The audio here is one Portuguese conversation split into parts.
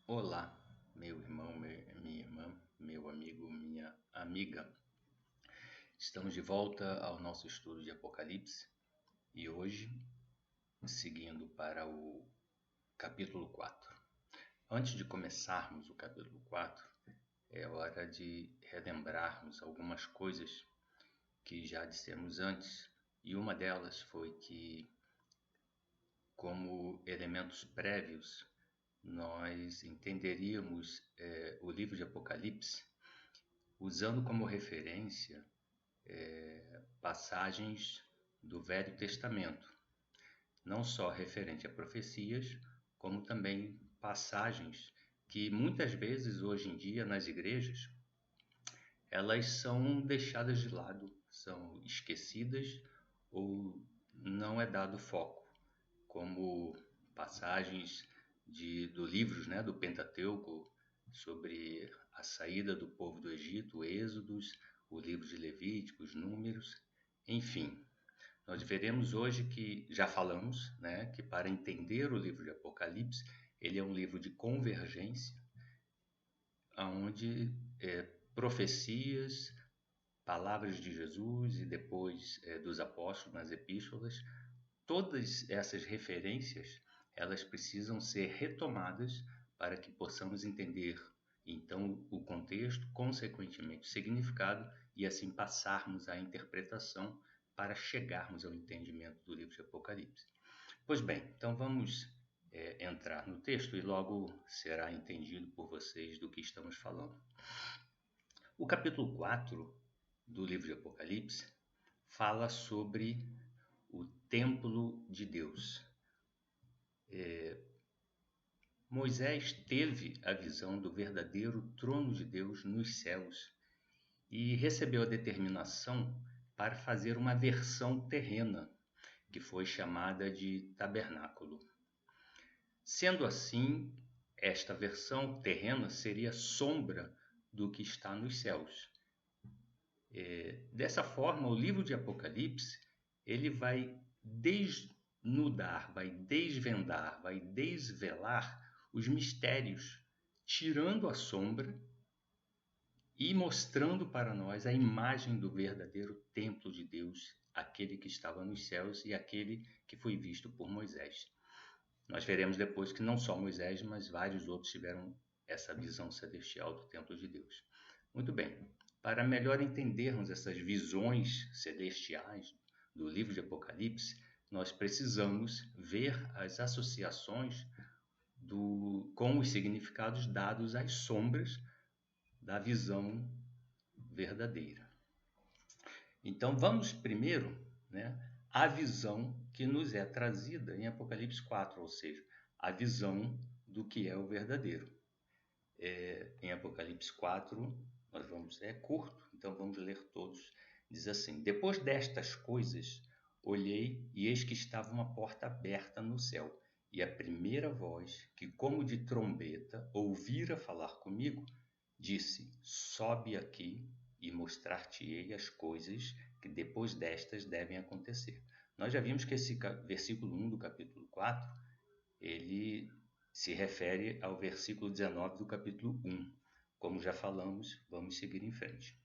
Olá, meu irmão, minha irmã, meu amigo, minha amiga. Estamos de volta ao nosso estudo de Apocalipse e hoje, seguindo para o capítulo 4. Antes de começarmos o capítulo 4, é hora de relembrarmos algumas coisas que já dissemos antes, e uma delas foi que, como elementos prévios, nós entenderíamos o livro de Apocalipse usando como referência passagens do Velho Testamento, não só referente a profecias, como também passagens que muitas vezes hoje em dia nas igrejas elas são deixadas de lado, são esquecidas ou não é dado foco, como passagens do livros, do Pentateuco, sobre a saída do povo do Egito, Êxodos, o livro de Levíticos, Números, enfim. Nós veremos hoje que, já falamos, que para entender o livro de Apocalipse, ele é um livro de convergência, onde profecias, palavras de Jesus e depois dos apóstolos nas epístolas, todas essas referências, elas precisam ser retomadas para que possamos entender, então, o contexto, consequentemente o significado, e assim passarmos à interpretação para chegarmos ao entendimento do livro de Apocalipse. Pois bem, então vamos entrar no texto e logo será entendido por vocês do que estamos falando. O capítulo 4 do livro de Apocalipse fala sobre o templo de Deus. Moisés teve a visão do verdadeiro trono de Deus nos céus e recebeu a determinação para fazer uma versão terrena, que foi chamada de tabernáculo. Sendo assim, esta versão terrena seria sombra do que está nos céus. Dessa forma, o livro de Apocalipse ele vai desnudar, vai desvendar, vai desvelar os mistérios, tirando a sombra e mostrando para nós a imagem do verdadeiro templo de Deus, aquele que estava nos céus e aquele que foi visto por Moisés. Nós veremos depois que não só Moisés, mas vários outros tiveram essa visão celestial do templo de Deus. Muito bem, para melhor entendermos essas visões celestiais do livro de Apocalipse, nós precisamos ver as associações com os significados dados às sombras da visão verdadeira. Então vamos primeiro à visão que nos é trazida em Apocalipse 4, ou seja, a visão do que é o verdadeiro. Em Apocalipse 4, é curto, então vamos ler todos. Diz assim: Depois destas coisas, olhei e eis que estava uma porta aberta no céu, e a primeira voz, que como de trombeta ouvira falar comigo, disse: Sobe aqui e mostrar-te-ei as coisas que depois destas devem acontecer. Nós já vimos que esse versículo 1 do capítulo 4, ele se refere ao versículo 19 do capítulo 1. Como já falamos, vamos seguir em frente.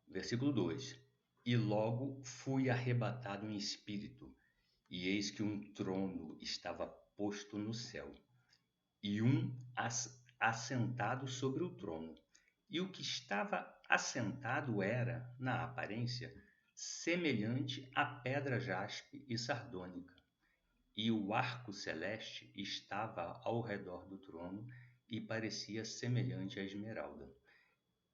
Versículo 2. E logo fui arrebatado em espírito, e eis que um trono estava posto no céu, e um assentado sobre o trono. E o que estava assentado era, na aparência, semelhante à pedra jaspe e sardônica. E o arco celeste estava ao redor do trono e parecia semelhante à esmeralda.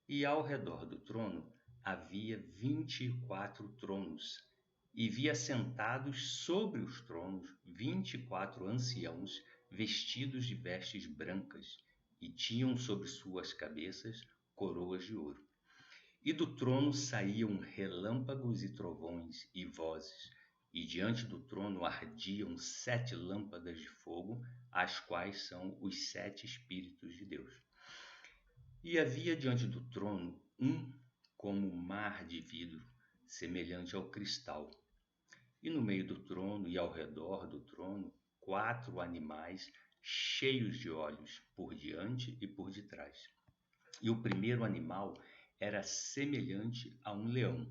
E ao redor do trono havia 24 tronos, e vi assentados sobre os tronos 24 anciãos vestidos de vestes brancas, e tinham sobre suas cabeças coroas de ouro. E do trono saíam relâmpagos e trovões e vozes, e diante do trono ardiam 7 lâmpadas de fogo, as quais são os 7 Espíritos de Deus. E havia diante do trono como mar de vidro, semelhante ao cristal. E no meio do trono e ao redor do trono, 4 animais cheios de olhos por diante e por detrás. E o primeiro animal era semelhante a um leão,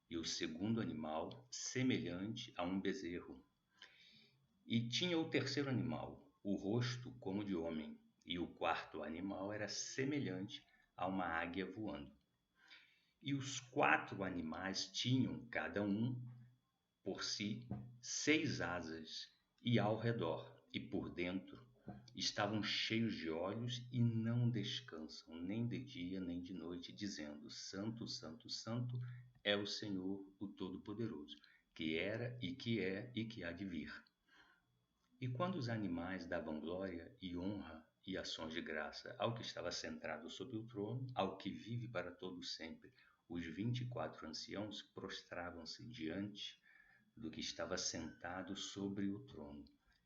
e o segundo animal semelhante a um bezerro. E tinha o terceiro animal, o rosto como de homem, e o quarto animal era semelhante a uma águia voando. E os 4 animais tinham, cada um por si, 6 asas, e ao redor e por dentro estavam cheios de olhos e não descansam, nem de dia nem de noite, dizendo: Santo, Santo, Santo é o Senhor, o Todo-Poderoso, que era e que é e que há de vir. E quando os animais davam glória e honra e ações de graça ao que estava sentado sobre o trono, ao que vive para todo sempre, os 24 anciãos prostravam-se diante do que estava sentado sobre o trono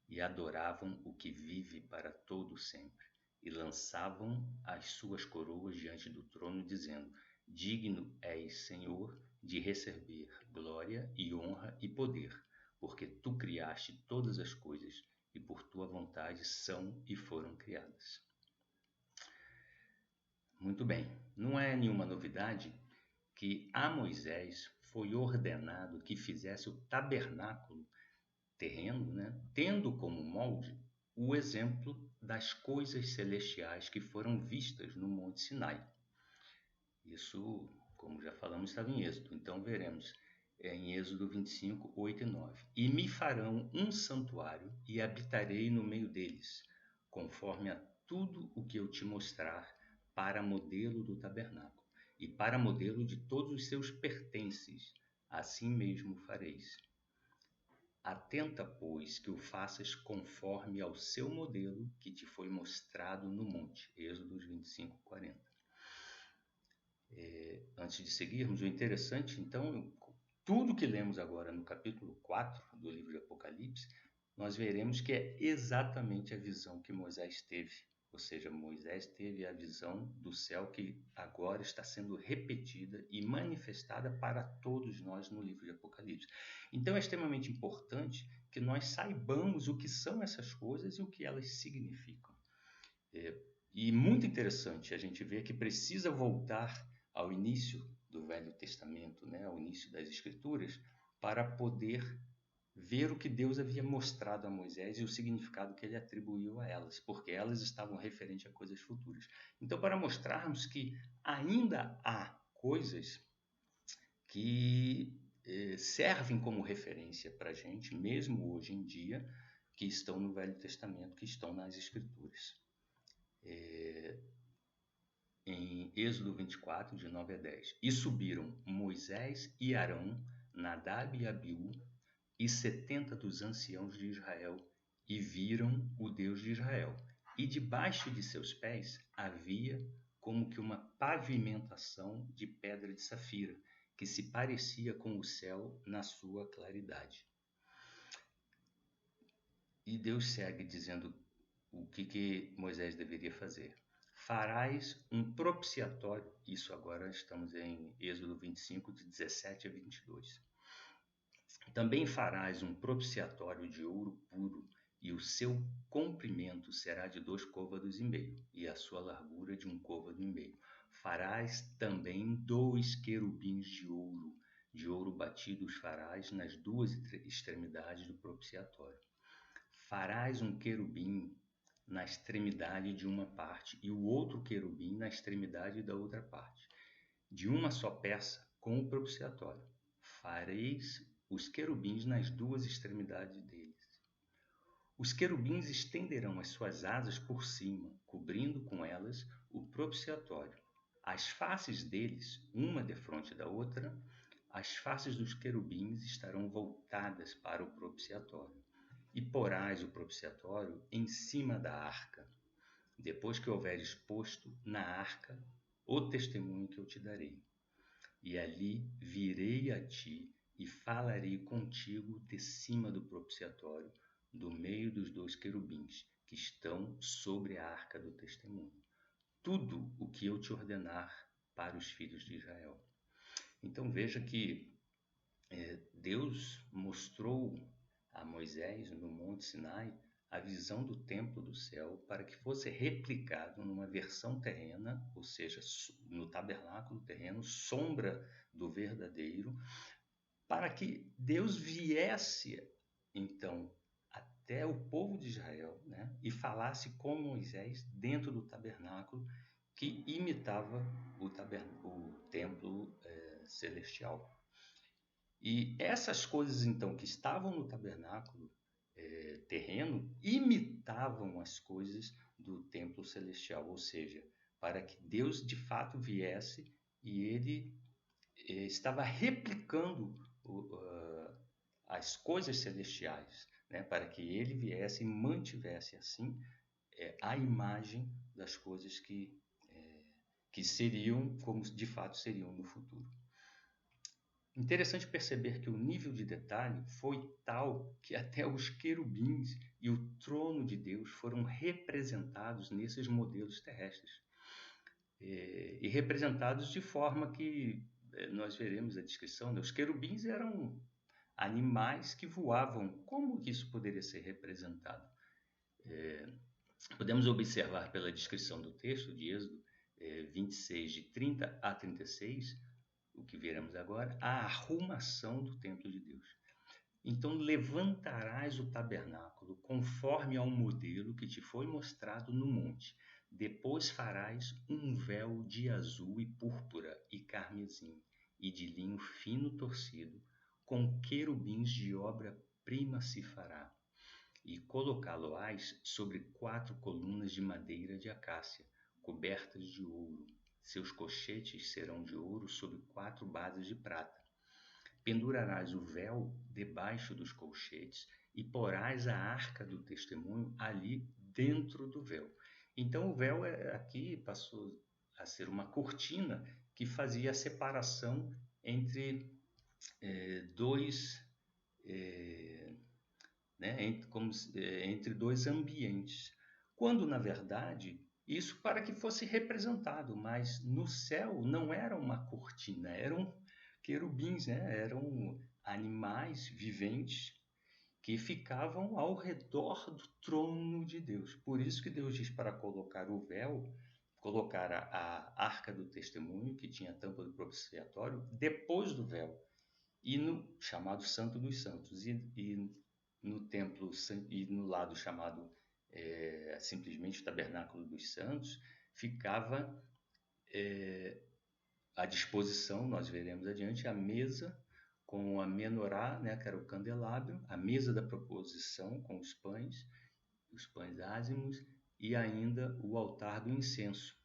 e adoravam o que vive para todo sempre, e lançavam as suas coroas diante do trono, dizendo: Digno és, Senhor, de receber glória e honra e poder, porque tu criaste todas as coisas, e por tua vontade são e foram criadas. Muito bem, não é nenhuma novidade que a Moisés foi ordenado que fizesse o tabernáculo terreno, né, tendo como molde o exemplo das coisas celestiais que foram vistas no Monte Sinai. Isso, como já falamos, estava em Êxodo. Então veremos em Êxodo 25, 8 e 9. E me farão um santuário e habitarei no meio deles, conforme a tudo o que eu te mostrar, para modelo do tabernáculo e para modelo de todos os seus pertences. Assim mesmo fareis. Atenta, pois, que o faças conforme ao seu modelo que te foi mostrado no monte. Êxodo 25, 40. Antes de seguirmos, o interessante, então, tudo que lemos agora no capítulo 4 do livro de Apocalipse, nós veremos que é exatamente a visão que Moisés teve. Ou seja, Moisés teve a visão do céu que agora está sendo repetida e manifestada para todos nós no livro de Apocalipse. Então é extremamente importante que nós saibamos o que são essas coisas e o que elas significam. E muito interessante a gente ver que precisa voltar ao início do Velho Testamento, né, ao início das Escrituras, para poder ver o que Deus havia mostrado a Moisés e o significado que ele atribuiu a elas, porque elas estavam referentes a coisas futuras. Então, para mostrarmos que ainda há coisas que servem como referência para a gente, mesmo hoje em dia, que estão no Velho Testamento, que estão nas Escrituras. Em Êxodo 24, de 9 a 10. E subiram Moisés e Arão, Nadab e Abiú, e 70 dos anciãos de Israel, e viram o Deus de Israel. E debaixo de seus pés havia como que uma pavimentação de pedra de safira, que se parecia com o céu na sua claridade. E Deus segue dizendo o que Moisés deveria fazer. Farás um propiciatório, isso agora estamos em Êxodo 25, de 17 a 22. Também farás um propiciatório de ouro puro, e o seu comprimento será de 2 côvados e meio, e a sua largura de 1 côvado e meio. Farás também 2 querubins de ouro batido os farás nas 2 extremidades do propiciatório. Farás um querubim na extremidade de uma parte e o outro querubim na extremidade da outra parte, de uma só peça com o propiciatório. Fareis os querubins nas 2 extremidades deles. Os querubins estenderão as suas asas por cima, cobrindo com elas o propiciatório. As faces deles, uma defronte da outra, as faces dos querubins estarão voltadas para o propiciatório. E porás o propiciatório em cima da arca, depois que houveres posto na arca o testemunho que eu te darei. E ali virei a ti e falarei contigo de cima do propiciatório, do meio dos 2 querubins, que estão sobre a arca do testemunho. Tudo o que eu te ordenar para os filhos de Israel. Então veja que Deus mostrou a Moisés no Monte Sinai a visão do templo do céu para que fosse replicado numa versão terrena, ou seja, no tabernáculo terreno, sombra do verdadeiro, para que Deus viesse, então, até o povo de Israel, né, e falasse com Moisés dentro do tabernáculo que imitava o templo celestial. E essas coisas, então, que estavam no tabernáculo terreno, imitavam as coisas do templo celestial, ou seja, para que Deus de fato viesse e ele estava replicando as coisas celestiais, né, para que ele viesse e mantivesse assim a imagem das coisas que seriam, como de fato seriam no futuro. Interessante perceber que o nível de detalhe foi tal que até os querubins e o trono de Deus foram representados nesses modelos terrestres. E representados de forma que nós veremos a descrição, né? Os querubins eram animais que voavam. Como que isso poderia ser representado? Podemos observar pela descrição do texto de Êxodo 26, de 30 a 36, o que veremos agora, a arrumação do templo de Deus. Então levantarás o tabernáculo conforme ao modelo que te foi mostrado no monte. Depois farás um véu de azul e púrpura e carmesim e de linho fino torcido, com querubins de obra-prima se fará. E colocá-lo-ás sobre 4 colunas de madeira de acácia, cobertas de ouro. Seus cochetes serão de ouro sobre 4 bases de prata. Pendurarás o véu debaixo dos colchetes e porás a arca do testemunho ali dentro do véu. Então o véu aqui passou a ser uma cortina que fazia a separação entre entre dois ambientes. Quando, na verdade, isso para que fosse representado, mas no céu não era uma cortina, eram querubins, né? Eram animais viventes que ficavam ao redor do trono de Deus. Por isso que Deus diz para colocar o véu, colocar a arca do testemunho, que tinha a tampa do propiciatório, depois do véu, e no chamado Santo dos Santos, e no templo, e no lado chamado simplesmente Tabernáculo dos Santos, ficava à disposição, nós veremos adiante, a mesa com a menorá, né, que era o candelabro, a mesa da proposição com os pães ázimos e ainda o altar do incenso.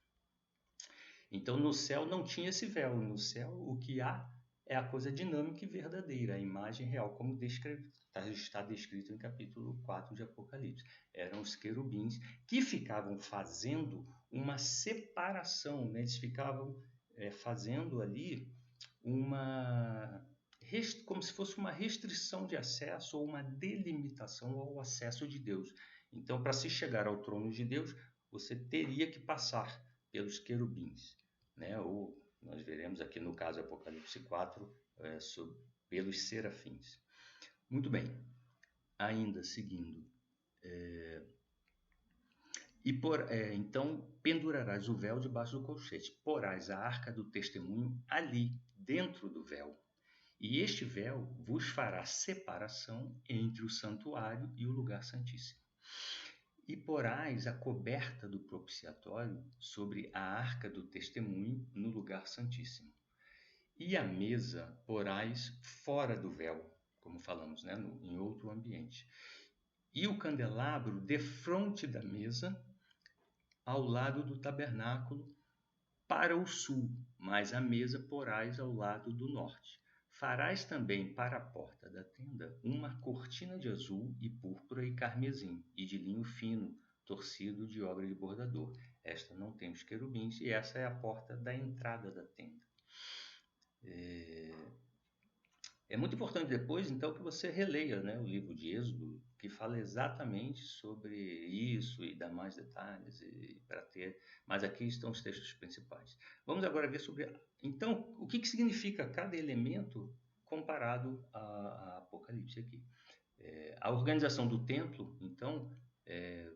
Então no céu não tinha esse véu, no céu o que há é a coisa dinâmica e verdadeira, a imagem real, como está descrito em capítulo 4 de Apocalipse. Eram os querubins que ficavam fazendo uma separação, né? Eles ficavam fazendo ali como se fosse uma restrição de acesso ou uma delimitação ao acesso de Deus. Então, para se chegar ao trono de Deus, você teria que passar pelos querubins, né? Ou nós veremos aqui no caso Apocalipse 4, pelos serafins. Muito bem, ainda seguindo. Então pendurarás o véu debaixo do colchete, porás a arca do testemunho ali, dentro do véu. E este véu vos fará separação entre o santuário e o lugar santíssimo. E porás a coberta do propiciatório sobre a arca do testemunho no lugar santíssimo. E a mesa porás fora do véu, como falamos, né, em outro ambiente. E o candelabro defronte da mesa, ao lado do tabernáculo, para o sul, mas a mesa porás ao lado do norte. Farás também para a porta da tenda uma cortina de azul e púrpura e carmesim, e de linho fino, torcido de obra de bordador. Esta não tem os querubins, e essa é a porta da entrada da tenda. É muito importante depois, então, que você releia, né, o livro de Êxodo, que fala exatamente sobre isso e dá mais detalhes para ter. Mas aqui estão os textos principais. Vamos agora ver sobre, então, o que significa cada elemento comparado a Apocalipse aqui. A organização do templo, então,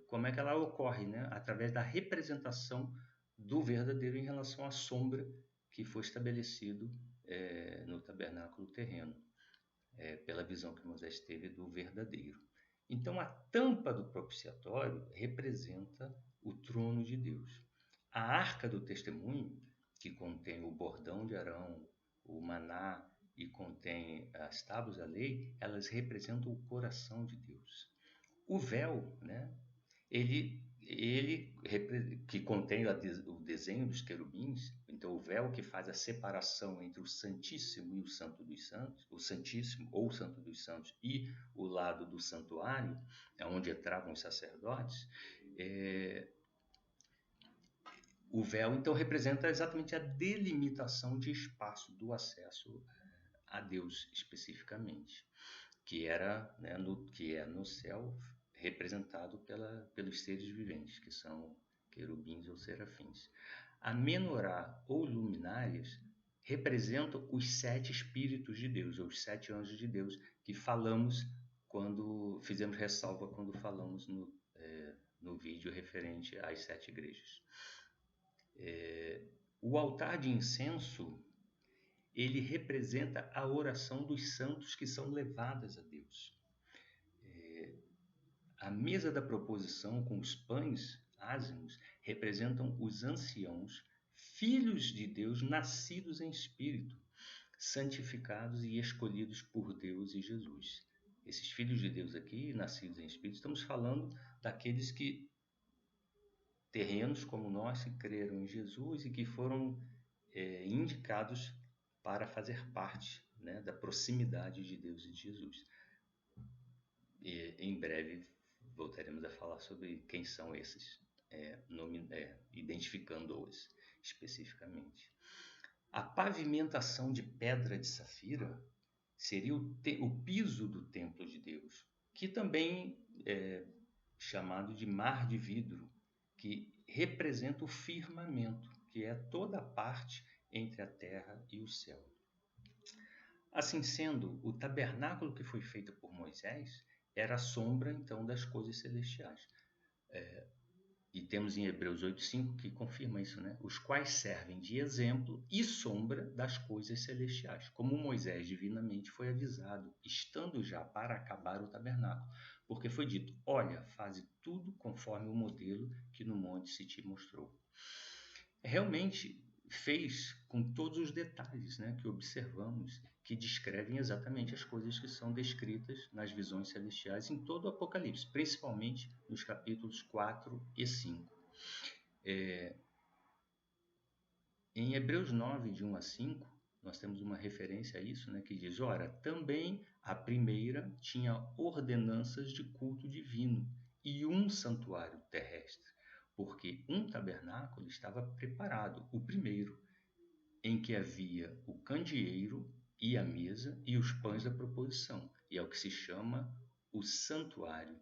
como é que ela ocorre, né? Através da representação do verdadeiro em relação à sombra que foi estabelecido no tabernáculo terreno, pela visão que Moisés teve do verdadeiro. Então, a tampa do propiciatório representa o trono de Deus. A arca do testemunho, que contém o bordão de Arão, o maná e contém as tábuas da lei, elas representam o coração de Deus. O véu, né, ele que contém o desenho dos querubins, então o véu que faz a separação entre o Santíssimo e o Santo dos Santos, o Santíssimo ou o Santo dos Santos e o lado do santuário, onde entravam os sacerdotes, o véu então representa exatamente a delimitação de espaço do acesso a Deus especificamente, que era, né, que é no céu representado pelos seres viventes, que são querubins ou serafins. A menorá ou luminárias representam os 7 espíritos de Deus, ou os 7 anjos de Deus, que falamos quando fizemos ressalva quando falamos no vídeo referente às 7 igrejas. O altar de incenso, ele representa a oração dos santos que são levadas a Deus. A mesa da proposição com os pães ázimos representam os anciãos, filhos de Deus nascidos em espírito, santificados e escolhidos por Deus e Jesus. Esses filhos de Deus aqui, nascidos em espírito, estamos falando daqueles que, terrenos como nós, que creram em Jesus e que foram indicados para fazer parte, né, da proximidade de Deus e de Jesus. E, em breve voltaremos a falar sobre quem são esses, identificando-os especificamente. A pavimentação de pedra de safira seria o piso do templo de Deus, que também é chamado de mar de vidro, que representa o firmamento, que é toda a parte entre a terra e o céu. Assim sendo, o tabernáculo que foi feito por Moisés era a sombra, então, das coisas celestiais. E temos em Hebreus 8,5 que confirma isso, né? Os quais servem de exemplo e sombra das coisas celestiais, como Moisés divinamente foi avisado, estando já para acabar o tabernáculo, porque foi dito, olha, faze tudo conforme o modelo que no monte se te mostrou. Realmente fez com todos os detalhes, né, que observamos, que descrevem exatamente as coisas que são descritas nas visões celestiais em todo o Apocalipse, principalmente nos capítulos 4 e 5. Em Hebreus 9, de 1 a 5, nós temos uma referência a isso, né, que diz, ora, também a primeira tinha ordenanças de culto divino e um santuário terrestre, porque um tabernáculo estava preparado, o primeiro, em que havia o candeeiro e a mesa e os pães da proposição, e é o que se chama o santuário.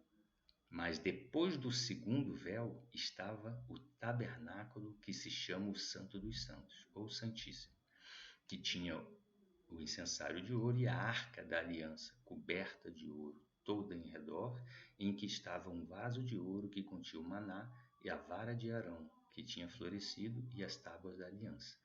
Mas depois do segundo véu estava o tabernáculo que se chama o Santo dos Santos, ou Santíssimo, que tinha o incensário de ouro e a arca da aliança, coberta de ouro, toda em redor, em que estava um vaso de ouro que continha o maná e a vara de Arão, que tinha florescido, e as tábuas da aliança.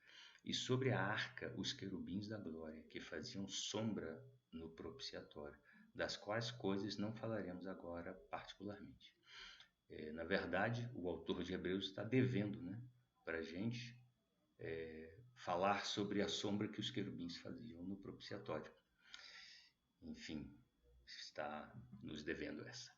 E sobre a arca os querubins da glória, que faziam sombra no propiciatório, das quais coisas não falaremos agora particularmente. Na verdade, o autor de Hebreus está devendo, né, para a gente falar sobre a sombra que os querubins faziam no propiciatório. Enfim, está nos devendo essa.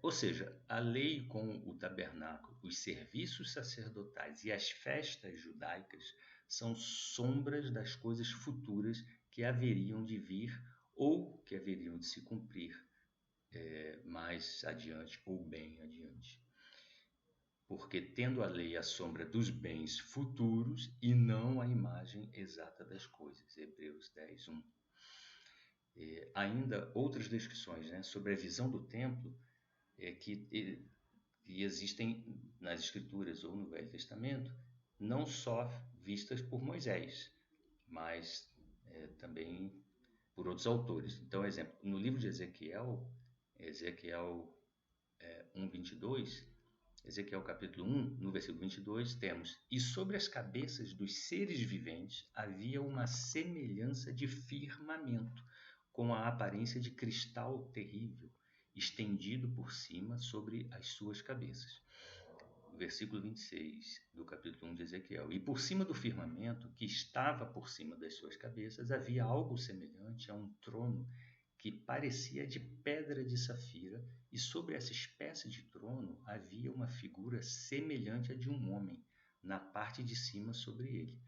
Ou seja, a lei com o tabernáculo, os serviços sacerdotais e as festas judaicas são sombras das coisas futuras que haveriam de vir ou que haveriam de se cumprir mais adiante ou bem adiante. Porque tendo a lei a sombra dos bens futuros e não a imagem exata das coisas. Hebreus 10, 1. Ainda outras descrições, né, sobre a visão do templo que existem nas Escrituras ou no Velho Testamento, não só vistas por Moisés, mas também por outros autores. Então, exemplo, no livro de Ezequiel 1:22, Ezequiel capítulo 1, no versículo 22, temos: E sobre as cabeças dos seres viventes havia uma semelhança de firmamento, com a aparência de cristal terrível, estendido por cima sobre as suas cabeças. Versículo 26 do capítulo 1 de Ezequiel. E por cima do firmamento, que estava por cima das suas cabeças, havia algo semelhante a um trono que parecia de pedra de safira, e sobre essa espécie de trono havia uma figura semelhante à de um homem, na parte de cima sobre ele.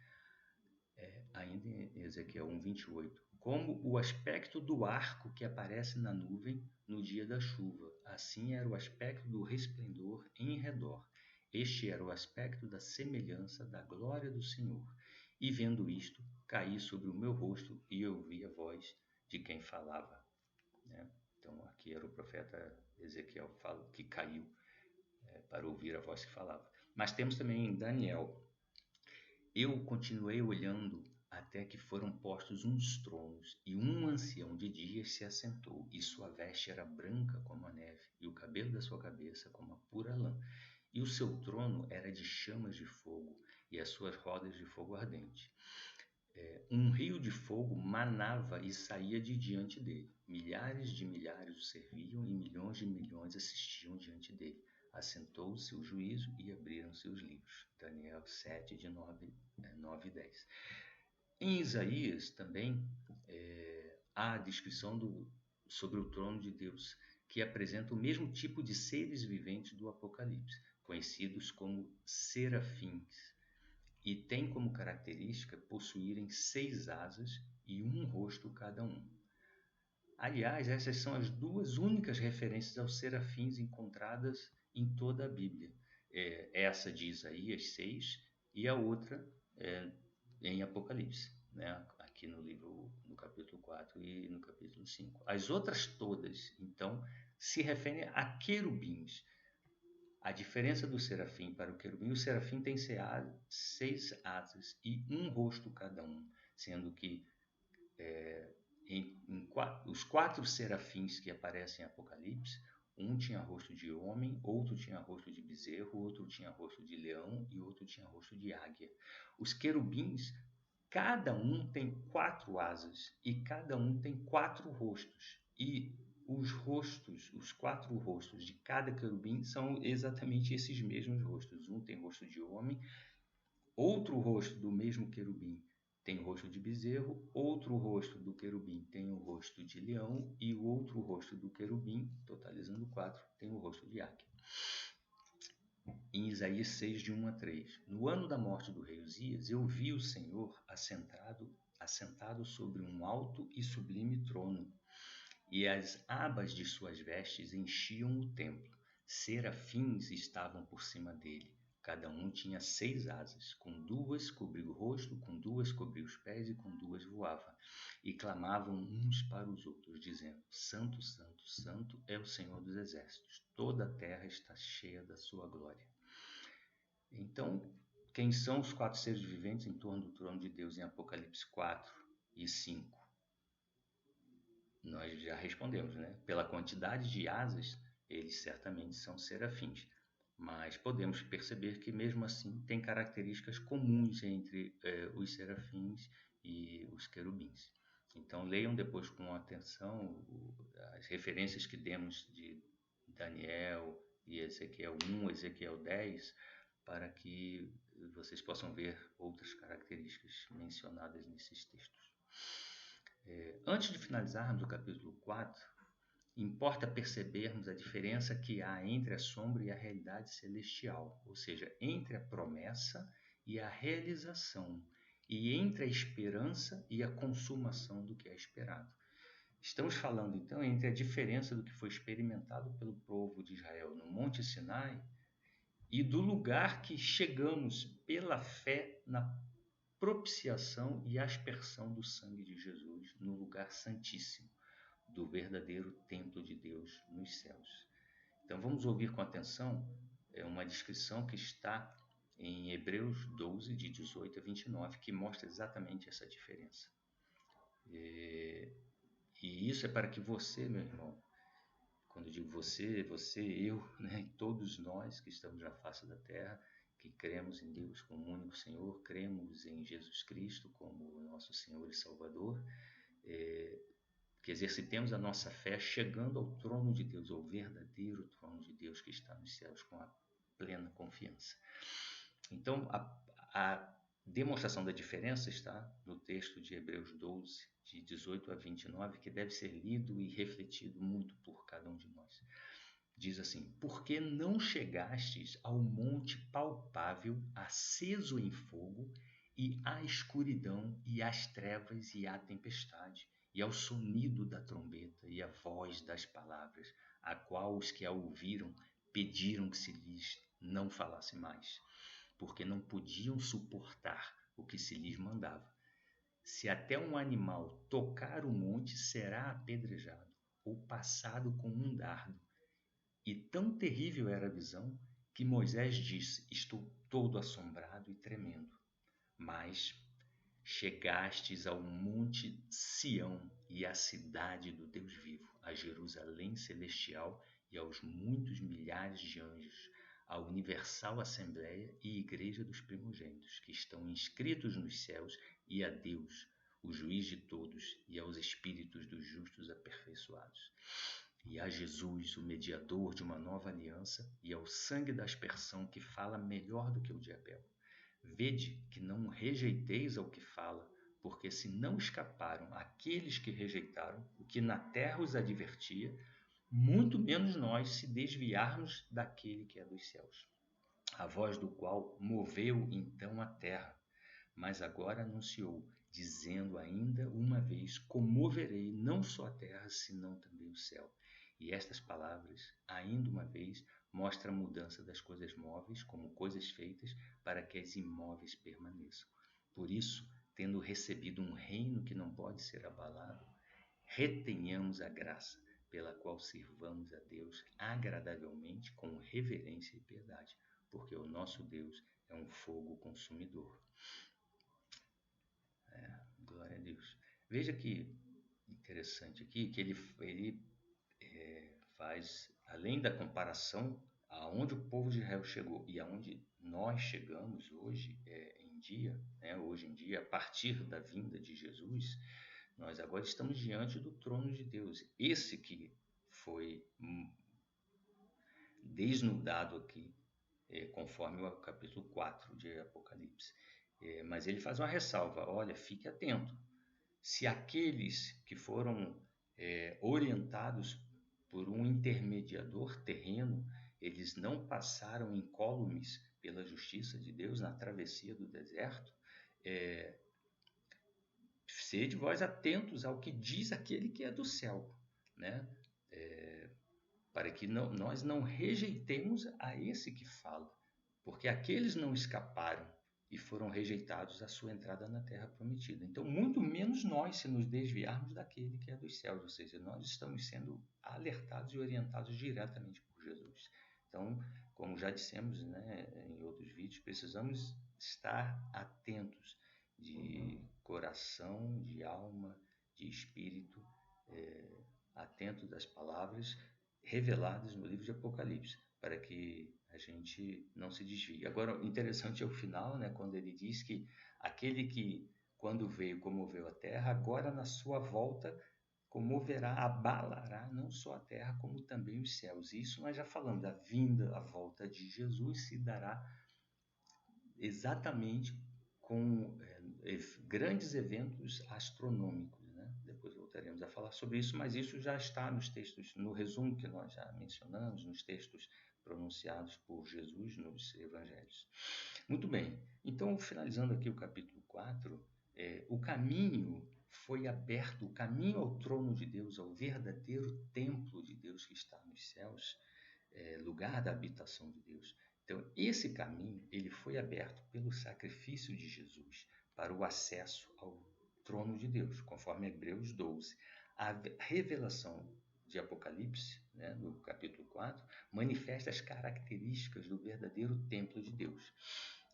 Ainda em Ezequiel 1:28. Como o aspecto do arco que aparece na nuvem no dia da chuva, assim era o aspecto do resplendor em redor. Este era o aspecto da semelhança da glória do Senhor. E vendo isto, caí sobre o meu rosto e ouvi a voz de quem falava. Então, aqui era o profeta Ezequiel que caiu para ouvir a voz que falava. Mas temos também em Daniel: Eu continuei olhando até que foram postos uns tronos, e um ancião de dias se assentou, e sua veste era branca como a neve, e o cabelo da sua cabeça como a pura lã. E o seu trono era de chamas de fogo, e as suas rodas de fogo ardente. Um rio de fogo manava e saía de diante dele. Milhares de milhares o serviam, e milhões de milhões assistiam diante dele. Assentou-se o juízo e abriram-se os livros. Daniel 7, de 9 e 10. Em Isaías também há a descrição sobre o trono de Deus, que apresenta o mesmo tipo de seres viventes do Apocalipse, conhecidos como serafins, e tem como característica possuírem 6 asas e um rosto cada um. Aliás, essas são as duas únicas referências aos serafins encontradas em toda a Bíblia. Essa de Isaías 6 e a outra em Apocalipse, né? Aqui no capítulo 4 e no capítulo 5. As outras todas, então, se referem a querubins. A diferença do serafim para o querubim: o serafim tem 6 asas e um rosto cada um, sendo que os 4 serafins que aparecem em Apocalipse, um tinha rosto de homem, outro tinha rosto de bezerro, outro tinha rosto de leão e outro tinha rosto de águia. Os querubins, cada um tem 4 asas e cada um tem 4 rostos. E os 4 rostos de cada querubim são exatamente esses mesmos rostos. Um tem rosto de homem, outro rosto do mesmo querubim tem o rosto de bezerro, outro rosto do querubim tem o rosto de leão e o outro rosto do querubim, totalizando 4, tem o rosto de águia. Em Isaías 6, de 1 a 3. No ano da morte do rei Uzias, eu vi o Senhor assentado sobre um alto e sublime trono, e as abas de suas vestes enchiam o templo. Serafins estavam por cima dele. Cada um tinha 6 asas. Com 2 cobria o rosto, com 2 cobria os pés e com 2 voava. E clamavam uns para os outros, dizendo: Santo, Santo, Santo é o Senhor dos exércitos. Toda a terra está cheia da sua glória. Então, quem são os 4 seres viventes em torno do trono de Deus em Apocalipse 4 e 5? Nós já respondemos, né? Pela quantidade de asas, eles certamente são serafins. Mas podemos perceber que, mesmo assim, tem características comuns entre os serafins e os querubins. Então, leiam depois com atenção as referências que demos de Daniel e Ezequiel 1, Ezequiel 10, para que vocês possam ver outras características mencionadas nesses textos. Antes de finalizarmos o capítulo 4, importa percebermos a diferença que há entre a sombra e a realidade celestial, ou seja, entre a promessa e a realização, e entre a esperança e a consumação do que é esperado. Estamos falando, então, entre a diferença do que foi experimentado pelo povo de Israel no Monte Sinai e do lugar que chegamos pela fé na propiciação e aspersão do sangue de Jesus no lugar santíssimo do verdadeiro templo de Deus nos céus. Então vamos ouvir com atenção uma descrição que está em Hebreus 12, de 18 a 29, que mostra exatamente essa diferença. E isso é para que você, meu irmão, quando eu digo você, eu, né, e todos nós que estamos na face da terra, que cremos em Deus como único Senhor, cremos em Jesus Cristo como nosso Senhor e Salvador, que exercitemos a nossa fé chegando ao trono de Deus, ao verdadeiro trono de Deus que está nos céus, com a plena confiança. Então, a demonstração da diferença está no texto de Hebreus 12, de 18 a 29, que deve ser lido e refletido muito por cada um de nós. Diz assim: porque não chegastes ao monte palpável, aceso em fogo, e à escuridão, e às trevas, e à tempestade, e ao sonido da trombeta, e à voz das palavras, a qual os que a ouviram pediram que se lhes não falasse mais, porque não podiam suportar o que se lhes mandava. Se até um animal tocar o monte, será apedrejado, ou passado com um dardo. E tão terrível era a visão que Moisés disse: estou todo assombrado e tremendo. Mas chegastes ao monte Sião e à cidade do Deus vivo, a Jerusalém celestial e aos muitos milhares de anjos, à universal assembleia e igreja dos primogênitos, que estão inscritos nos céus, e a Deus, o juiz de todos, e aos espíritos dos justos aperfeiçoados, e a Jesus, o mediador de uma nova aliança, e ao sangue da aspersão, que fala melhor do que o de Abel. Vede que não rejeiteis ao que fala, porque se não escaparam aqueles que rejeitaram o que na terra os advertia, muito menos nós, se desviarmos daquele que é dos céus, a voz do qual moveu então a terra, mas agora anunciou, dizendo ainda uma vez: comoverei não só a terra, senão também o céu. E estas palavras, ainda uma vez, mostram a mudança das coisas móveis como coisas feitas, para que as imóveis permaneçam. Por isso, tendo recebido um reino que não pode ser abalado, retenhamos a graça, pela qual sirvamos a Deus agradavelmente, com reverência e piedade, porque o nosso Deus é um fogo consumidor. Glória a Deus. Veja que interessante aqui, que ele faz, além da comparação, aonde o povo de Israel chegou e aonde nós chegamos hoje em dia, né, hoje em dia, a partir da vinda de Jesus, nós agora estamos diante do trono de Deus. Esse que foi desnudado aqui, conforme o capítulo 4 de Apocalipse. Mas ele faz uma ressalva: olha, fique atento. Se aqueles que foram orientados por um intermediador terreno, eles não passaram incólumes pela justiça de Deus na travessia do deserto, sede vós atentos ao que diz aquele que é do céu, né? Para que nós não rejeitemos a esse que fala, porque aqueles não escaparam e foram rejeitados à sua entrada na terra prometida. Então, muito menos nós, se nos desviarmos daquele que é dos céus, ou seja, nós estamos sendo alertados e orientados diretamente por Jesus. Então, como já dissemos, né, em outros vídeos, precisamos estar atentos de coração, de alma, de espírito, atentos às palavras reveladas no livro de Apocalipse, para que a gente não se desvie. Agora, o interessante é o final, né, quando ele diz que aquele que, quando veio, comoveu a terra, agora na sua volta comoverá, abalará não só a terra, como também os céus. E isso nós já falamos, a vinda, a volta de Jesus se dará exatamente com grandes eventos astronômicos, né? Depois voltaremos a falar sobre isso, mas isso já está nos textos, no resumo que nós já mencionamos, nos textos pronunciados por Jesus nos evangelhos. Muito bem, então finalizando aqui o capítulo 4, o caminho foi aberto, o caminho ao trono de Deus, ao verdadeiro templo de Deus que está nos céus, lugar da habitação de Deus. Então, esse caminho ele foi aberto pelo sacrifício de Jesus para o acesso ao trono de Deus, conforme Hebreus 12. A revelação de Apocalipse, né, no capítulo 4, manifesta as características do verdadeiro templo de Deus.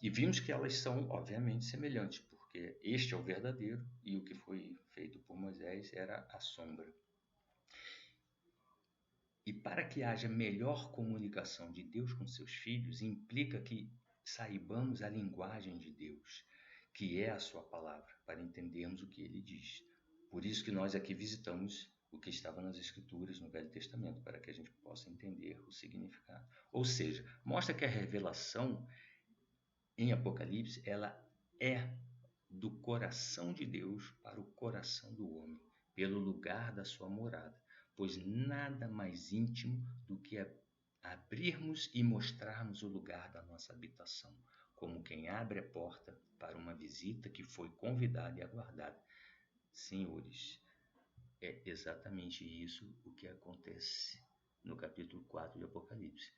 E vimos que elas são, obviamente, semelhantes, porque este é o verdadeiro e o que foi feito por Moisés era a sombra. E para que haja melhor comunicação de Deus com seus filhos, implica que saibamos a linguagem de Deus, que é a sua palavra, para entendermos o que ele diz. Por isso que nós aqui visitamos o que estava nas Escrituras no Velho Testamento, para que a gente possa entender o significado. Ou seja, mostra que a revelação em Apocalipse, ela é do coração de Deus para o coração do homem, pelo lugar da sua morada, pois nada mais íntimo do que abrirmos e mostrarmos o lugar da nossa habitação, como quem abre a porta para uma visita que foi convidada e aguardada. Senhores, é exatamente isso o que acontece no capítulo 4 de Apocalipse.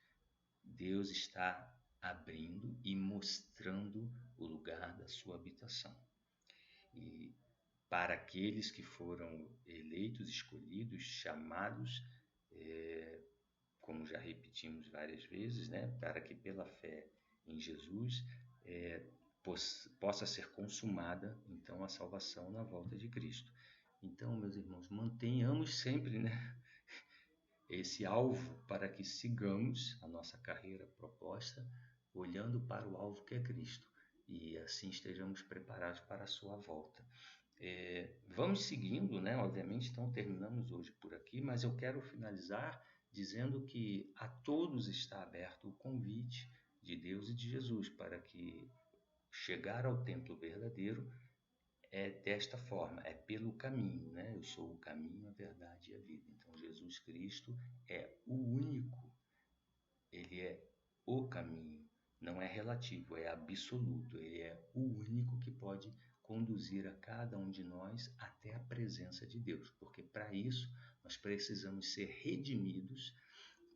Deus está abrindo e mostrando o lugar da sua habitação. E para aqueles que foram eleitos, escolhidos, chamados, como já repetimos várias vezes, né, para que pela fé em Jesus possa ser consumada então a salvação na volta de Cristo. Então, meus irmãos, mantenhamos sempre, né, esse alvo para que sigamos a nossa carreira proposta, olhando para o alvo que é Cristo, e assim estejamos preparados para a sua volta. Vamos seguindo, né? Obviamente, então terminamos hoje por aqui, mas eu quero finalizar dizendo que a todos está aberto o convite de Deus e de Jesus para que chegar ao templo verdadeiro é desta forma, é pelo caminho, né? Eu sou o caminho, a verdade e a vida. Então, Jesus Cristo é o único, ele é o caminho, não é relativo, é absoluto, ele é o único que pode conduzir a cada um de nós até a presença de Deus, porque para isso nós precisamos ser redimidos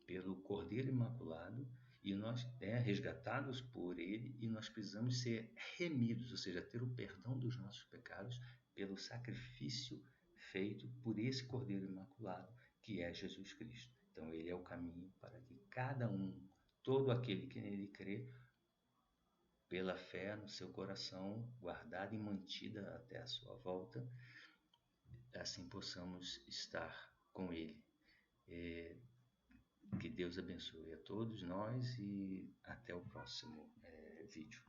pelo Cordeiro Imaculado e nós resgatados por ele, e nós precisamos ser remidos, ou seja, ter o perdão dos nossos pecados pelo sacrifício feito por esse Cordeiro Imaculado, que é Jesus Cristo. Então ele é o caminho para que cada um, todo aquele que nele crê, pela fé no seu coração, guardada e mantida até a sua volta, assim possamos estar com ele. Que Deus abençoe a todos nós e até o próximo vídeo.